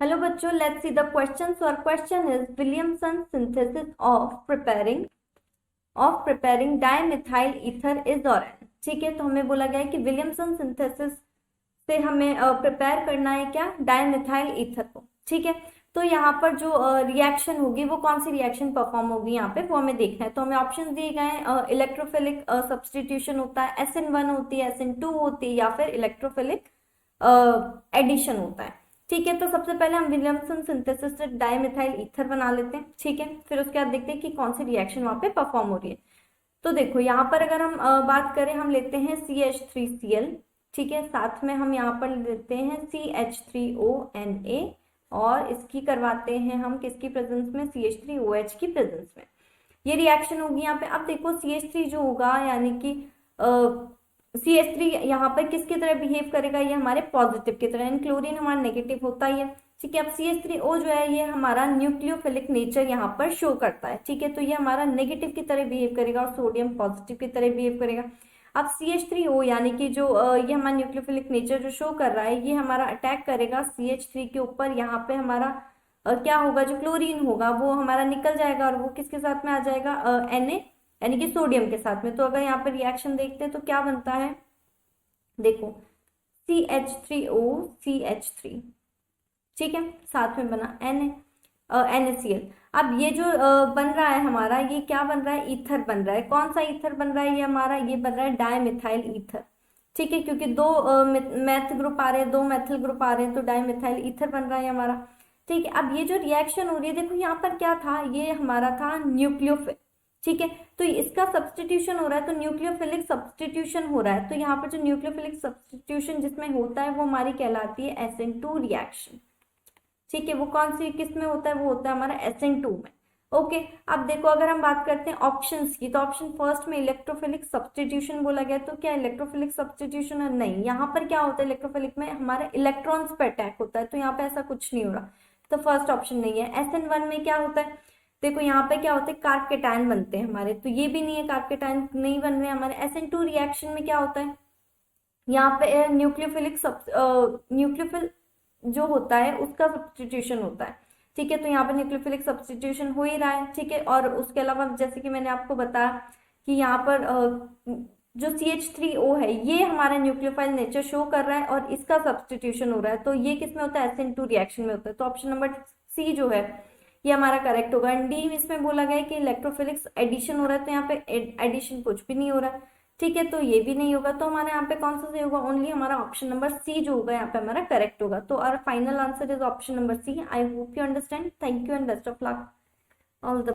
Hello बच्चों, let's see the question. और question is Williamson synthesis of preparing dimethyl ether is orange. ठीक है, तो हमें बोला गया है कि विलियमसन सिंथेसिस से हमें प्रिपेयर करना है क्या, डाइमिथाइल ईथर को। ठीक है, तो यहाँ पर जो रिएक्शन होगी वो कौन सी रिएक्शन परफॉर्म होगी यहाँ पे वो हमें देखना है। तो हमें ऑप्शन दिए गए हैं, इलेक्ट्रोफिलिक सब्सटीट्यूशन होता है, SN1 होती है, SN2 होती है, या फिर इलेक्ट्रोफिलिक एडिशन होता है। ठीक है, तो सबसे पहले हम विलियमसन सिंथेसिस से डाइमिथाइल ईथर बना लेते हैं। ठीक है, फिर उसके बाद देखते हैं कि कौन सी रिएक्शन वहां पे परफॉर्म हो रही है। तो देखो यहाँ पर अगर हम बात करें, हम लेते हैं CH3Cl। ठीक है, साथ में हम यहाँ पर लेते हैं CH3ONA, और इसकी करवाते हैं हम किसकी प्रेजेंस में, CH3OH की प्रेजेंस में। ये रिएक्शन होगी यहाँ पे। अब देखो CH3 जो होगा, यानी कि CH3 यहाँ पर किसकी तरह बिहेव करेगा, ये हमारे पॉजिटिव की तरह, क्लोरीन हमारा नेगेटिव होता ही है। ठीक है, अब CH3O जो है ये हमारा न्यूक्लियोफिलिक नेचर यहाँ पर शो करता है। ठीक है, तो ये हमारा नेगेटिव की तरह बिहेव करेगा और सोडियम पॉजिटिव की तरह बिहेव करेगा। अब CH3O यानी कि जो ये हमारा न्यूक्लियोफिलिक नेचर जो शो कर रहा है, ये हमारा अटैक करेगा CH3 के ऊपर। यहाँ पे हमारा क्या होगा, जो क्लोरीन होगा वो हमारा निकल जाएगा और वो किसके साथ में आ जाएगा, Na, यानी कि सोडियम के साथ में। तो अगर यहाँ पर रिएक्शन देखते हैं तो क्या बनता है, देखो CH3O CH3। ठीक है, साथ में बना NaCl। अब ये जो बन रहा है हमारा, ये क्या बन रहा है, ईथर बन रहा है। कौन सा ईथर बन रहा है, ये हमारा ये बन रहा है डाइमिथाइल ईथर। ठीक है, क्योंकि दो मैथ ग्रुप आ रहे हैं, दो मैथिल ग्रुप आ रहे हैं, तो डाइमिथाइल ईथर बन रहा है हमारा। ठीक है, अब ये जो रिएक्शन हो रही है, देखो यहाँ पर क्या था, ये हमारा था न्यूक्लियोफिल। ठीक है, तो इसका सब्सटीट्यूशन हो रहा है, तो न्यूक्लियोफिलिक सब्सटीट्यूशन हो रहा है। तो यहाँ पर जो न्यूक्लियोफिलिक सब्सटीट्यूशन जिसमें होता है वो हमारी कहलाती है SN2 रिएक्शन। ठीक है, वो कौन सी किस में होता है, वो होता है हमारा SN2 में। ओके, अब देखो अगर हम बात करते हैं ऑप्शंस की, तो ऑप्शन फर्स्ट में इलेक्ट्रोफिलिक सब्सटीट्यूशन बोला गया। तो क्या इलेक्ट्रोफिलिक सब्सटीट्यूशन है, नहीं। यहाँ पर क्या होता है, इलेक्ट्रोफिलिक में हमारे इलेक्ट्रॉन्स पर अटैक होता है, तो यहाँ पे ऐसा कुछ नहीं हो रहा, तो फर्स्ट ऑप्शन नहीं है। SN1 में क्या होता है, देखो यहाँ पे क्या होता है, कार्बकेटायन बनते हैं हमारे, तो ये भी नहीं है, कार्बकेटायन नहीं बन रहे हमारे। SN2 रिएक्शन में क्या होता है, यहाँ पे न्यूक्लियोफिल जो होता है उसका सब्सटीट्यूशन होता है। ठीक है, तो यहाँ पे न्यूक्लियोफिलिक सब्सटीट्यूशन हो ही रहा है। ठीक है, और उसके अलावा जैसे कि मैंने आपको बताया कि यहाँ पर जो CH3O है ये हमारा न्यूक्लियोफाइल नेचर शो कर रहा है और इसका सब्सटीट्यूशन हो रहा है। तो ये किस में होता है, SN2 रिएक्शन में होता है। तो ऑप्शन नंबर C जो है ये हमारा करेक्ट होगा। डी इसमें बोला गया है कि इलेक्ट्रोफिलिक्स एडिशन हो रहा है, तो यहाँ पे एडिशन कुछ भी नहीं हो रहा है। ठीक है, तो ये भी नहीं होगा। तो हमारे यहाँ पे कौन सा सही होगा, ओनली हमारा ऑप्शन नंबर C जो होगा यहाँ पे हमारा करेक्ट होगा। तो our final answer is option number C। I hope you understand. Thank you and best of luck. All the